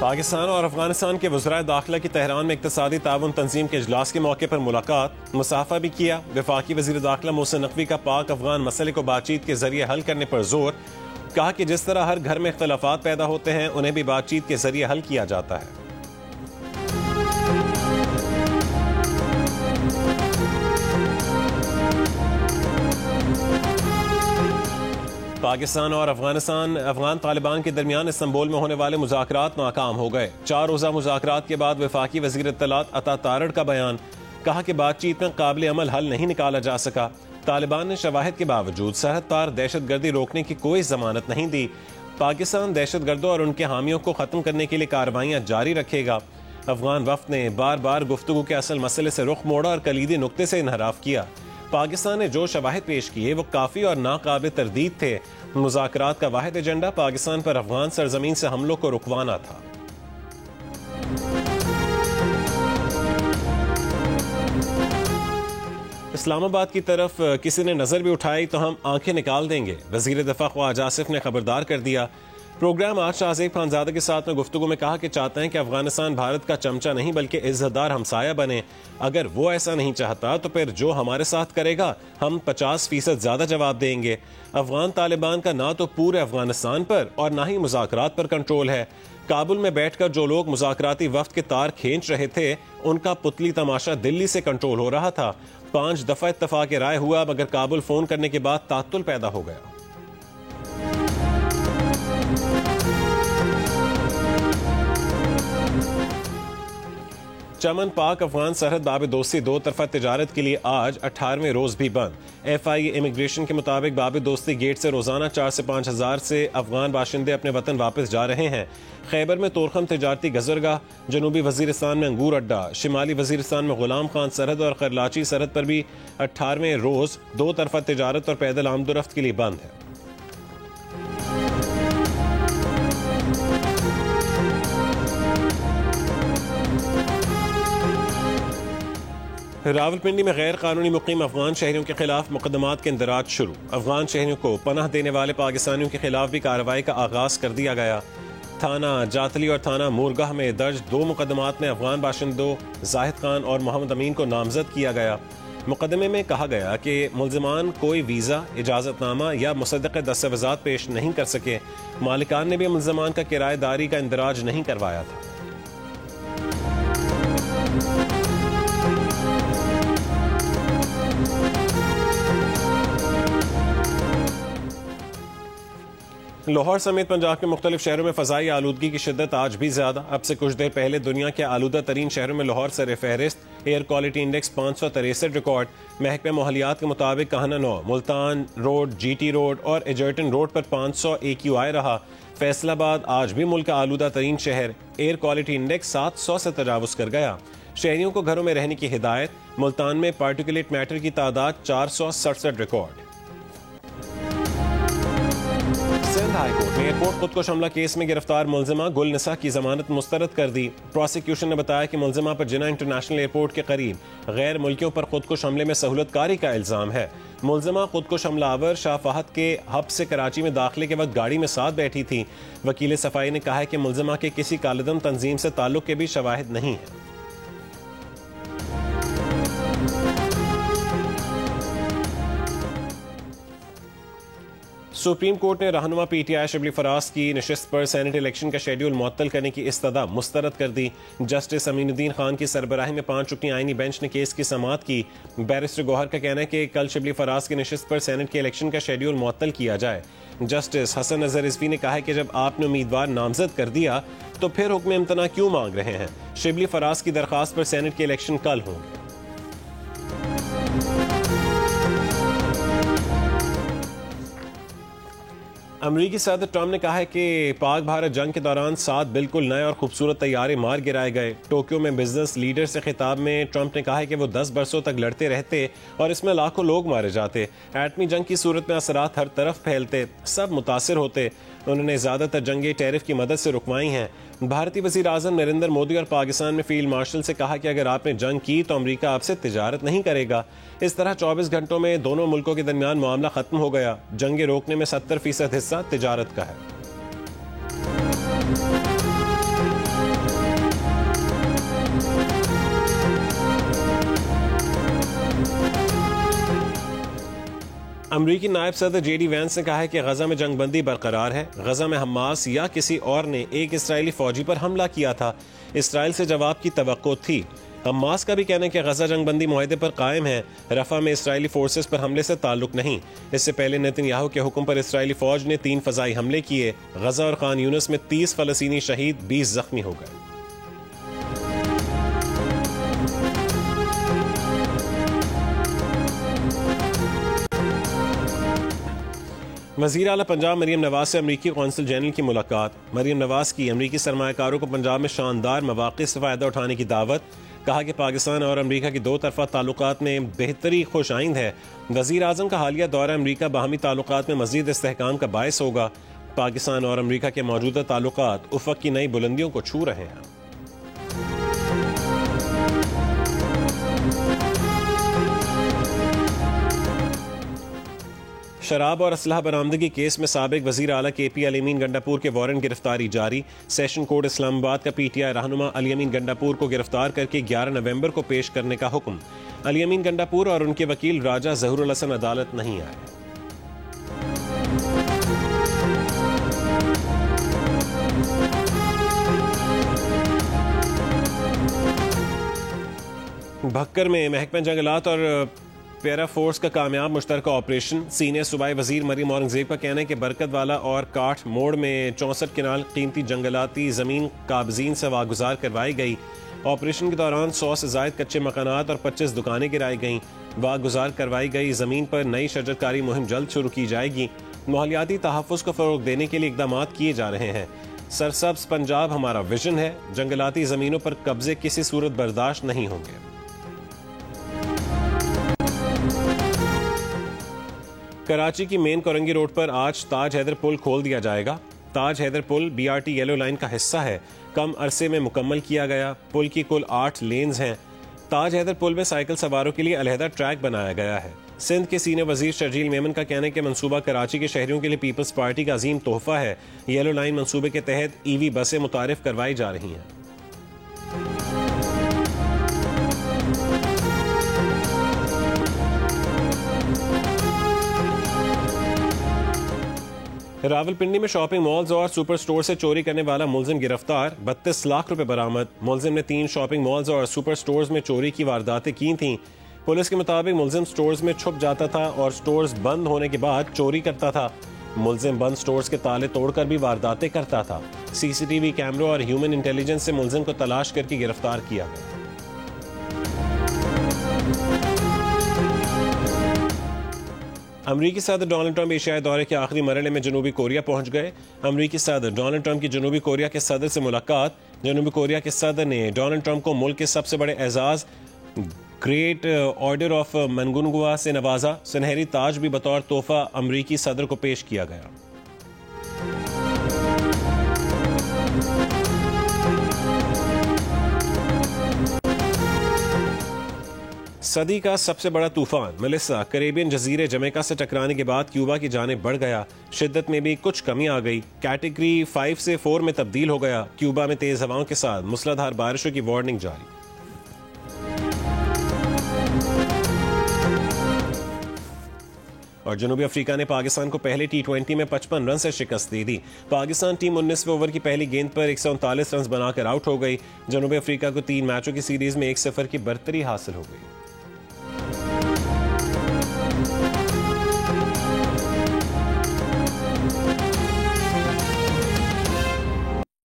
पाकिस्तान और अफगानिस्तान के वज़राए दाखिला की तेहरान में इक़्तिसादी ताउन तंजीम के इजलास के मौके पर मुलाकात, मुसाफा भी किया। वफाकी वज़ीर दाखिला मोहसिन नकवी का पाक अफगान मसले को बातचीत के जरिए हल करने पर जोर, कहा कि जिस तरह हर घर में इख्तलाफात पैदा होते हैं उन्हें भी बातचीत के जरिए हल किया जाता है। पाकिस्तान और अफगान तालिबान के दरमियान इस्तांबुल में होने वाले मुज़ाकरात नाकाम हो गए। 4 रोज़ा मुज़ाकरात के बाद वफाकी वज़ीर इत्तलात अता तारड़ का बयान, कहा कि बातचीत में काबिल अमल हल नहीं निकाला जा सका। तालिबान ने शवाहिद के बावजूद सरहद पार दहशतगर्दी रोकने की कोई जमानत नहीं दी। पाकिस्तान दहशतगर्दों और उनके हामियों को खत्म करने के लिए कार्रवाइयां जारी रखेगा। अफगान वफ्द ने बार बार गुफ्तगू के असल मसले से रुख मोड़ा और कलीदी नुक्ते से इनहराफ किया। पाकिस्तान ने जो शवाहिद पेश किए वो काफ़ी और नाकाबिल तरदीद थे। मुज़ाकरात का वाहिद एजेंडा पाकिस्तान पर अफगान सरजमीन से हमलों को रुकवाना था। इस्लामाबाद की तरफ किसी ने नजर भी उठाई तो हम आंखें निकाल देंगे, वजीर दफा ख्वाजा आसिफ ने खबरदार कर दिया। प्रोग्राम आज शाहजेब खानजादा के साथ में गुफ्तगू में कहा कि चाहते हैं कि अफगानिस्तान भारत का चमचा नहीं बल्कि इज्जतदार हमसाया बने। अगर वो ऐसा नहीं चाहता तो फिर जो हमारे साथ करेगा हम 50% ज्यादा जवाब देंगे। अफगान तालिबान का ना तो पूरे अफगानिस्तान पर और ना ही मुज़ाकरात पर कंट्रोल है। काबुल में बैठकर जो लोग मुज़ाकराती वफ्द के तार खींच रहे थे उनका पुतली तमाशा दिल्ली से कंट्रोल हो रहा था। 5 दफा इत्तफाक राय हुआ मगर काबुल फोन करने के बाद तात्तुल पैदा हो गया। चमन पाक अफगान सरहद बाब दोस्ती 2 तरफा तिजारत के लिए आज 18वें रोज भी बंद। FIA इमिग्रेशन के मुताबिक बाब दोस्ती गेट से रोजाना 4 से 5 हजार से अफगान बाशिंदे अपने वतन वापस जा रहे हैं। खैबर में तोरखम तिजारती गजरगाह, जनूबी वजीरिस्तान में अंगूर अड्डा, शिमाली वजीरिस्तान में गुलाम खान सरहद और खरलाची सरहद पर भी 18वें रोज 2 तरफा तिजारत और पैदल आमदोरफ्त के लिए बंद है। रावलपिंडी में गैर कानूनी मुकीम अफगान शहरियों के खिलाफ मुकदमात के इंदराज शुरू। अफगान शहरियों को पनाह देने वाले पाकिस्तानियों के खिलाफ भी कार्रवाई का आगाज कर दिया गया। थाना जातली और थाना मोरगाह में दर्ज 2 मुकदमात में अफगान बाशिंदों जाहिद खान और मोहम्मद अमीन को नामजद किया गया। मुकदमे में कहा गया कि मुल्जिमान कोई वीज़ा, इजाज़तनामा या मुसद्दक़ दस्तावेज़ात पेश नहीं कर सके। मालिकान ने भी मुल्जिमान का किराएदारी का इंदराज नहीं करवाया था। लाहौर समेत पंजाब के मुख्तलिफ शहरों में फ़ज़ाई आलूदगी की शिद्दत आज भी ज़्यादा। अब से कुछ देर पहले दुनिया के आलूदा तरीन शहरों में लाहौर सर फहरिस्त। Air quality index 563 record. महकमे माहौलियात के मुताबिक कहना 9, मुल्तान रोड, GT रोड और एजर्टन रोड पर 500 AQI रहा। फैसलाबाद आज भी मुल्क का आलूदा तरीन शहर। एयर क्वालिटी इंडेक्स 700 से तजावुज़ कर गया। शहरियों को घरों में रहने की हिदायत। मुल्तान में पार्टिकुलेट मैटर की तादाद 467 रिकॉर्ड। सिंध हाई कोर्ट ने एयरपोर्ट खुदकुश हमला केस में गिरफ्तार मुल्जिमा गुल निसा की जमानत मुस्तरद कर दी। प्रोसिक्यूशन ने बताया कि मुल्जिमा पर जिना इंटरनेशनल एयरपोर्ट के करीब गैर मुल्कियों पर खुदकुश हमले में सहूलतकारी का इल्जाम है। मुल्जिमा खुदकुश हमलावर शाह फहद के हब से कराची में दाखिले के वक्त गाड़ी में साथ बैठी थी। वकील सफाई ने कहा है कि मुल्जिमा के किसी कालेदम तंजीम से ताल्लुक के भी शवाहिद नहीं है। सुप्रीम कोर्ट ने रहनुमा PTI शिबली फराज की नशिस्त पर सेनेट इलेक्शन का शेड्यूल मुअत्तल करने की इस्तदा मुस्तरद कर दी। जस्टिस अमीनुद्दीन खान की सरबराही में 5 रुकनी आईनी बेंच ने केस की समाअत की। बैरिस्टर गौहर का कहना है कि कल शिबली फराज की नशिस्त पर सेनेट के इलेक्शन का शेड्यूल मुअत्तल किया जाए। जस्टिस हसन नजर रिजवी ने कहा है कि जब आपने उम्मीदवार नामजद कर दिया तो फिर हुक्म इम्तना क्यों मांग रहे हैं। शिबली फराज की दरखास्त पर सेनेट के इलेक्शन कल होंगे। अमरीकी सदर ट्रंप ने कहा है कि पाक भारत जंग के दौरान 7 बिल्कुल नए और खूबसूरत तैयारे मार गिराए गए। टोक्यो में बिजनेस लीडर से खिताब में ट्रंप ने कहा है कि वो 10 बरसों तक लड़ते रहते और इसमें लाखों लोग मारे जाते। एटमी जंग की सूरत में असरात हर तरफ फैलते, सब मुतासिर होते। उन्होंने ज़्यादातर जंगें टैरिफ की मदद से रुकवाई हैं। भारतीय वज़ीर आज़म नरेंद्र मोदी और पाकिस्तान में फील्ड मार्शल से कहा कि अगर आपने जंग की तो अमरीका आपसे तिजारत नहीं करेगा। इस तरह 24 घंटों में दोनों मुल्कों के दरमियान मामला खत्म हो गया। जंगे रोकने में 70% हिस्सा तिजारत का है। अमरीकी नायब सदर जेडी वैंस ने कहा है कि गजा में जंगबंदी बरकरार है। गजा में हमास या किसी और ने एक इसराइली फौजी पर हमला किया था। इसराइल से जवाब की तवक्को थी। हमास का भी कहना है कि गजा जंगबंदी मुआहदे पर कायम है। रफा में इसराइली फोर्सेस पर हमले से ताल्लुक नहीं। इससे पहले नेतन्याहू के हुक्म पर इसराइली फौज ने 3 फजाई हमले किए। गजा और खान यूनिस में 30 फलस्तीनी शहीद, 20 जख्मी हो गए। वज़ीर आला पंजाब मरियम नवाज से अमरीकी कौंसल जनरल की मुलाकात। मरियम नवाज की अमरीकी सरमायाकारों को पंजाब में शानदार मौक़े से फ़ायदा उठाने की दावत। कहा कि पाकिस्तान और अमरीका की 2 तरफ़ा ताल्लुकात में बेहतरी खुश आइंद है। वज़ीर आज़म का हालिया दौरा अमरीका बाहमी ताल्लुकात में मज़ीद इस्तेहकाम का बायस होगा। पाकिस्तान और अमरीका के मौजूदा ताल्लुकात उफ़क़ की नई बुलंदियों को छू रहे हैं। शराब और असलहा बरामदगी केस में साबिक वज़ीर आला KP अली अमीन गंडापुर के वारंट गिरफ्तारी जारी। सेशन कोर्ट इस्लामाबाद का PTI रहनुमा अली अमीन गंडापुर को गिरफ्तार करके 11 नवंबर को पेश करने का हुक्म। अली अमीन गंडापुर और उनके वकील राजा ज़हूरुल हसन अदालत नहीं आए। भक्कर में महकमा जंगलात और पैरा फोर्स का कामयाब मुश्तरका ऑपरेशन। सीनियर सूबाई वजीर मरियम औरंगजेब का कहना है कि बरकत वाला और काठ मोड़ में 64 किनाल कीमती जंगलाती ज़मीन काबजीन से वागुजार करवाई गई। ऑपरेशन के दौरान 100 से ज़ायद कच्चे मकानात और 25 दुकानें गिराई गईं। वागुजार करवाई गई ज़मीन पर नई शजरकारी मुहिम जल्द शुरू की जाएगी। माहौलियाती तहफ़्फ़ुज़ को फ़रोग़ देने के लिए इक़दाम किए जा रहे हैं। सरसब्ज़ पंजाब हमारा विजन है। जंगलाती ज़मीनों पर कब्जे किसी सूरत बर्दाश्त नहीं होंगे। कराची की मेन कोरंगी रोड पर आज ताज हैदर पुल खोल दिया जाएगा। ताज हैदर पुल BRT येलो लाइन का हिस्सा है। कम अरसे में मुकम्मल किया गया। पुल की कुल 8 लेन्स हैं। ताज हैदर पुल में साइकिल सवारों के लिए अलहदा ट्रैक बनाया गया है। सिंध के सीनियर वजीर शर्जील मेमन का कहना है कि मंसूबा कराची के शहरियों के लिए पीपल्स पार्टी का अजीम तोहफा है। येलो लाइन मंसूबे के तहत EV बसें मुतारिफ करवाई जा रही हैं। रावलपिंडी में शॉपिंग मॉल्स और सुपर स्टोर से चोरी करने वाला मुलजिम गिरफ्तार। 32 लाख रुपए बरामद। मुलजिम ने 3 शॉपिंग मॉल्स और सुपर स्टोर्स में चोरी की वारदातें की थीं। पुलिस के मुताबिक मुलजिम स्टोर्स में छुप जाता था और स्टोर्स बंद होने के बाद चोरी करता था। मुलजिम बंद स्टोर्स के ताले तोड़कर भी वारदातें करता था। CCTV कैमरों और ह्यूमन इंटेलिजेंस से मुलजिम को तलाश करके गिरफ्तार किया गया। अमरीकी सदर डोनाल्ड ट्रंप एशियाई दौरे के आखिरी मरहले में जनूबी कोरिया पहुंच गए। अमरीकी सदर डोनाल्ड ट्रंप की जनूबी कोरिया के सदर से मुलाकात। जनूबी कोरिया के सदर ने डोनाल्ड ट्रंप को मुल्क के सबसे बड़े एजाज ग्रेट ऑर्डर ऑफ मनगुनगुआ से नवाजा। सुनहरी ताज भी बतौर तोहफा अमरीकी सदर को पेश किया गया। सदी का सबसे बड़ा तूफान मेलिसा कैरेबियन जजीरे जमैका से टकराने के बाद क्यूबा की जानिब बढ़ गया। शिद्दत में भी कुछ कमी आ गई। कैटेगरी 5 से 4 में तब्दील हो गया। क्यूबा में तेज हवाओं के साथ मूसलाधार बारिशों की वार्निंग जारी। और जनूबी अफ्रीका ने पाकिस्तान को पहले T20 में 55 रन से शिकस्त दे दी। पाकिस्तान टीम 19वें ओवर की पहली गेंद पर 139 रन बनाकर आउट हो गई। जनूबी अफ्रीका को 3 मैचों की सीरीज में 1-0 की बढ़तरी हासिल हो गई।